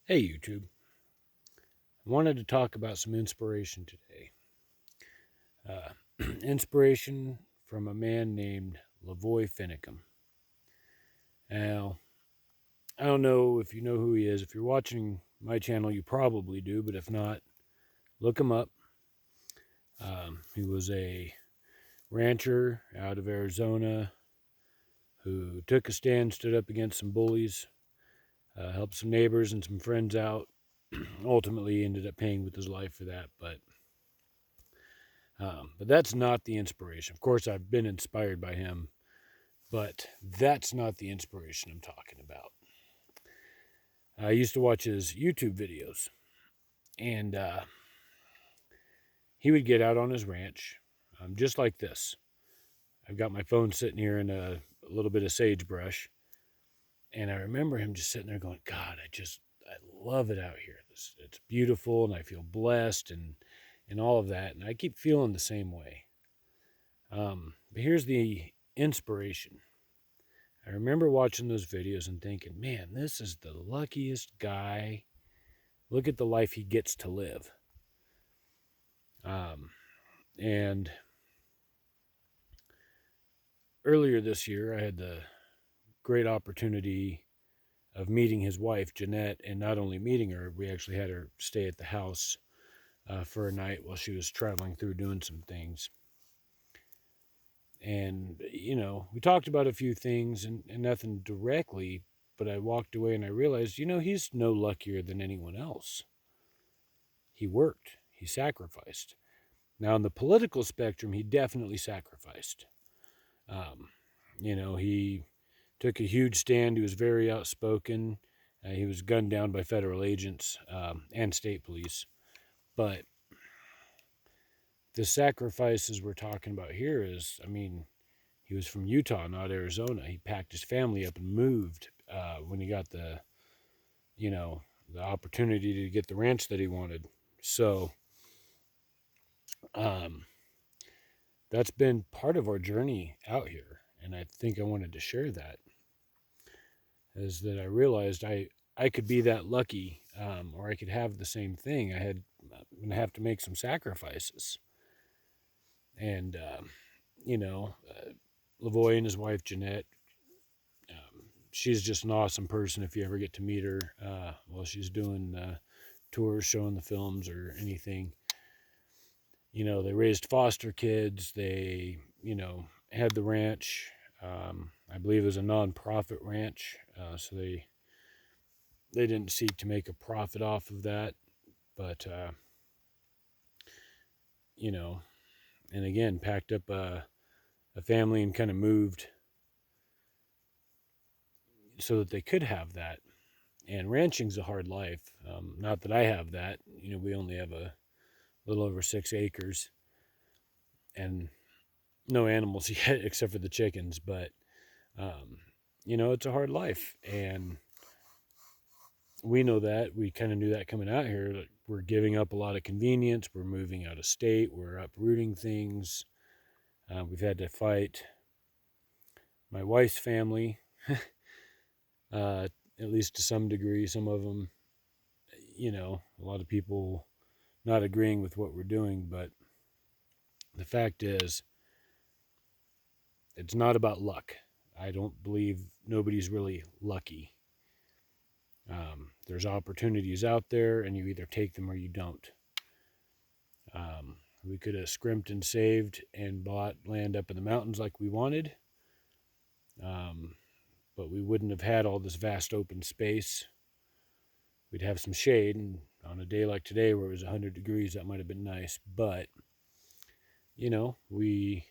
Hey YouTube, I wanted to talk about some inspiration today. Inspiration from a man named LaVoy. Now, I don't know if you know who he is. If you're watching my channel, you probably do, but if not, look him up. He was a rancher out of Arizona who took a stand, stood up against some bullies, helped some neighbors and some friends out. Ultimately, ended up paying with his life for that, but that's not the inspiration. Of course, I've been inspired by him, but that's not the inspiration I'm talking about. I used to watch his YouTube videos, and he would get out on his ranch, just like this. I've got my phone sitting here in a little bit of sagebrush, and I remember him just sitting there going, God, I love it out here. It's beautiful, and I feel blessed, and all of that. And I keep feeling the same way. But here's the inspiration. I remember watching those videos and thinking, man, this is the luckiest guy. Look at the life he gets to live. And earlier this year, I had the great opportunity of meeting his wife, Jeanette, and not only meeting her, we actually had her stay at the house for a night while she was traveling through doing some things. And, we talked about a few things and nothing directly, but I walked away and I realized, he's no luckier than anyone else. He worked, he sacrificed. Now, on the political spectrum, he definitely sacrificed. He took a huge stand. He was very outspoken. He was gunned down by federal agents and state police. But the sacrifices we're talking about here is, he was from Utah, not Arizona. He packed his family up and moved when he got the opportunity to get the ranch that he wanted. So, that's been part of our journey out here, and I think I wanted to share that. Is that I realized I could be that lucky, or I could have the same thing. I'm going to have to make some sacrifices, and LaVoy and his wife Jeanette. She's just an awesome person. If you ever get to meet her while she's doing tours, showing the films, or anything, they raised foster kids. They, had the ranch. I believe it was a non-profit ranch, so they didn't seek to make a profit off of that. But, and again, packed up a family and kind of moved so that they could have that. And ranching's a hard life. Not that I have that. We only have a little over 6 acres and no animals yet except for the chickens. But, it's a hard life. And we know that. We kind of knew that coming out here. Like, we're giving up a lot of convenience. We're moving out of state. We're uprooting things. We've had to fight my wife's family, at least to some degree. Some of them, a lot of people not agreeing with what we're doing. But the fact is, it's not about luck. I don't believe nobody's really lucky. There's opportunities out there, and you either take them or you don't. We could have scrimped and saved and bought land up in the mountains like we wanted, but we wouldn't have had all this vast open space. We'd have some shade, and on a day like today where it was 100 degrees, that might have been nice. But, we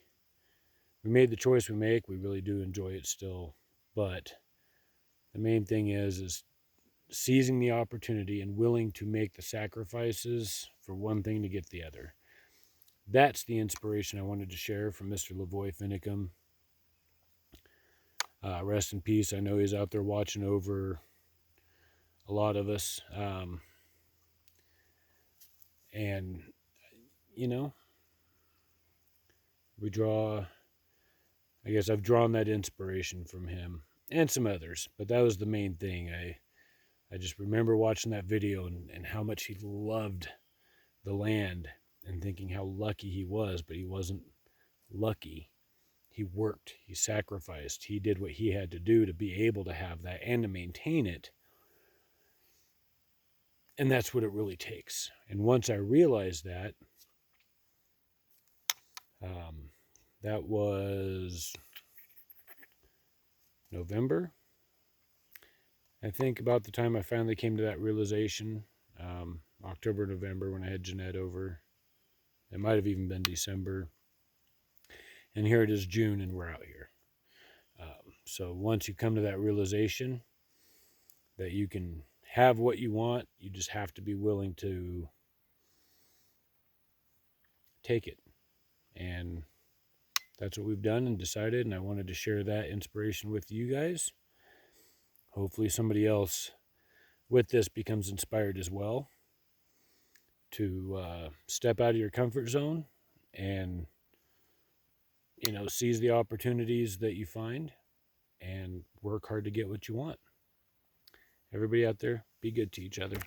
made the choice we make. We really do enjoy it still. But the main thing is seizing the opportunity and willing to make the sacrifices for one thing to get the other. That's the inspiration I wanted to share from Mr. LaVoy. Rest in peace. I know he's out there watching over a lot of us. And, I guess I've drawn that inspiration from him and some others, but that was the main thing. I I just remember watching that video and how much he loved the land and thinking how lucky he was, but he wasn't lucky. He worked, he sacrificed, he did what he had to do to be able to have that and to maintain it. And that's what it really takes. And once I realized that, that was November, I think, about the time I finally came to that realization. October, November, when I had Jeanette over. It might have even been December. And here it is June, and we're out here. So once you come to that realization that you can have what you want, you just have to be willing to take it. And that's what we've done and decided, and I wanted to share that inspiration with you guys. Hopefully somebody else with this becomes inspired as well to step out of your comfort zone and, seize the opportunities that you find and work hard to get what you want. Everybody out there, be good to each other.